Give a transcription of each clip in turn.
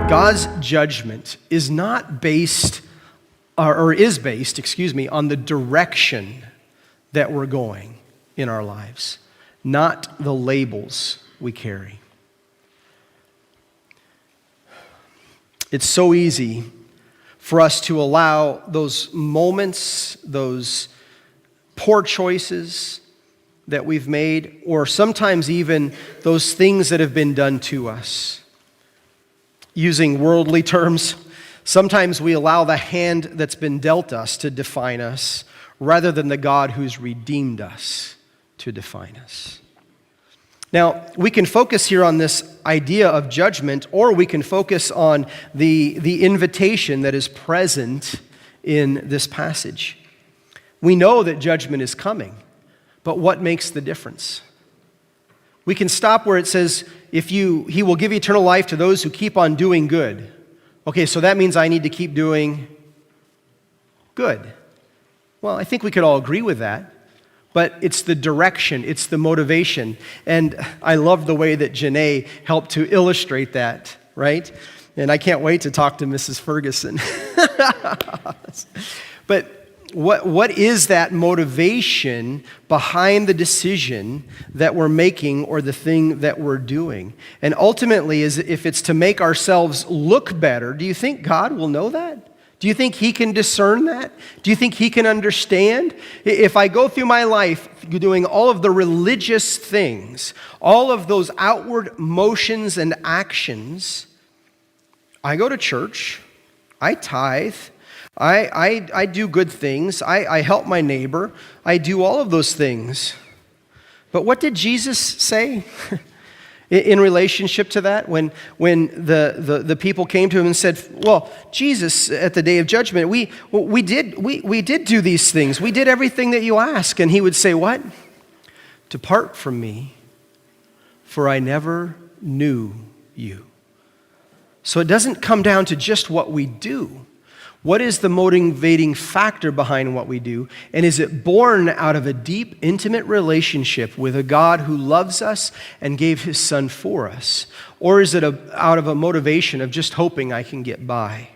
God's judgment is not based, or is based, on the direction that we're going in our lives, not the labels we carry. It's so easy for us to allow those moments, those poor choices that we've made, or sometimes even those things that have been done to us. Using worldly terms, sometimes we allow the hand that's been dealt us to define us rather than the God who's redeemed us to define us. Now, we can focus here on this idea of judgment, or we can focus on the invitation that is present in this passage. We know that judgment is coming, but what makes the difference? We can stop where it says, He will give eternal life to those who keep on doing good. Okay, so that means I need to keep doing good. Well, I think we could all agree with that. But it's the direction, it's the motivation. And I love the way that Janae helped to illustrate that, right? And I can't wait to talk to Mrs. Ferguson. But what is that motivation behind the decision that we're making or the thing that we're doing? And ultimately, if it's to make ourselves look better, do you think God will know that? Do you think He can discern that? Do you think He can understand? If I go through my life doing all of the religious things, all of those outward motions and actions, I go to church, I tithe, I do good things, I help my neighbor, I do all of those things. But what did Jesus say in relationship to that? When the people came to Him and said, well, Jesus, at the day of judgment, we did do these things. We did everything that you ask. And He would say, what? Depart from me, for I never knew you. So it doesn't come down to just what we do. What is the motivating factor behind what we do? And is it born out of a deep, intimate relationship with a God who loves us and gave His Son for us? Or is it out of a motivation of just hoping I can get by?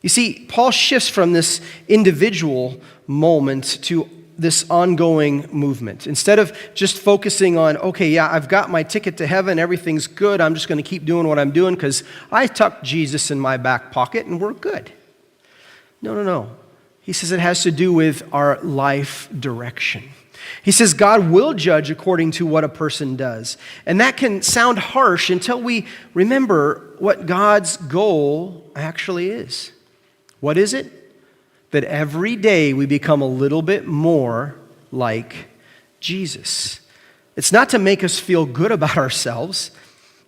You see, Paul shifts from this individual moment to this ongoing movement. Instead of just focusing on, okay, yeah, I've got my ticket to heaven, everything's good, I'm just going to keep doing what I'm doing because I tucked Jesus in my back pocket and we're good. No. He says it has to do with our life direction. He says God will judge according to what a person does. And that can sound harsh until we remember what God's goal actually is. What is it? That every day we become a little bit more like Jesus. It's not to make us feel good about ourselves.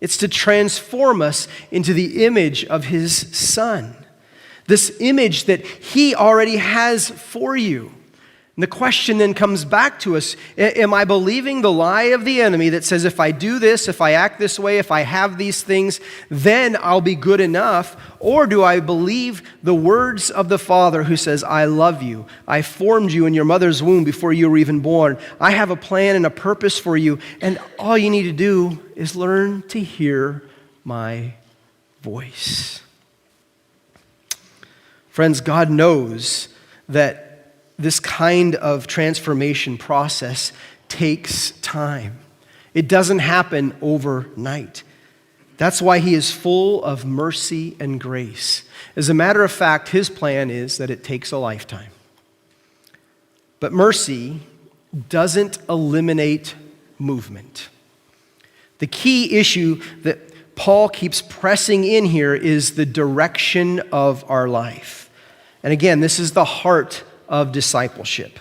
It's to transform us into the image of His Son. This image that He already has for you. And the question then comes back to us, am I believing the lie of the enemy that says if I do this, if I act this way, if I have these things, then I'll be good enough? Or do I believe the words of the Father who says, I love you, I formed you in your mother's womb before you were even born, I have a plan and a purpose for you, and all you need to do is learn to hear my voice. Friends, God knows that this kind of transformation process takes time. It doesn't happen overnight. That's why He is full of mercy and grace. As a matter of fact, His plan is that it takes a lifetime. But mercy doesn't eliminate movement. The key issue that Paul keeps pressing in here is the direction of our life. And again, this is the heart of discipleship.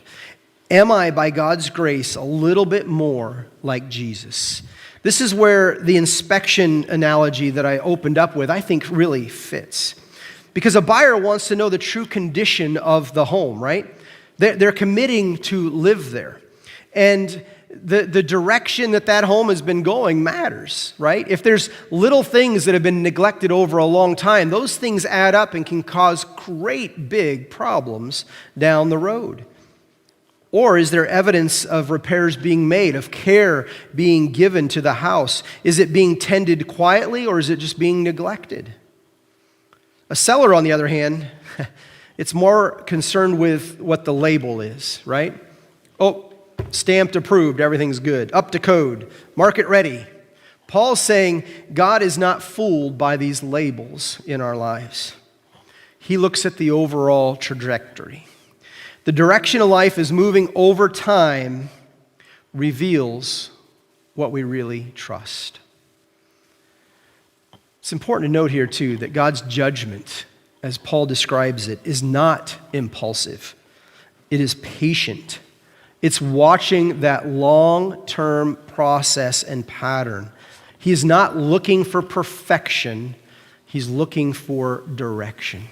Am I, by God's grace, a little bit more like Jesus? This is where the inspection analogy that I opened up with, I think, really fits. Because a buyer wants to know the true condition of the home, right? They're committing to live there. And the direction that home has been going matters, right? If there's little things that have been neglected over a long time, those things add up and can cause great big problems down the road. Or is there evidence of repairs being made, of care being given to the house? Is it being tended quietly or is it just being neglected? A seller, on the other hand, it's more concerned with what the label is, right? Oh, stamped approved, everything's good. Up to code, market ready. Paul's saying God is not fooled by these labels in our lives. He looks at the overall trajectory. The direction of life is moving over time reveals what we really trust. It's important to note here, too, that God's judgment, as Paul describes it, is not impulsive. It is patient. It's watching that long-term process and pattern. He is not looking for perfection. He's looking for direction.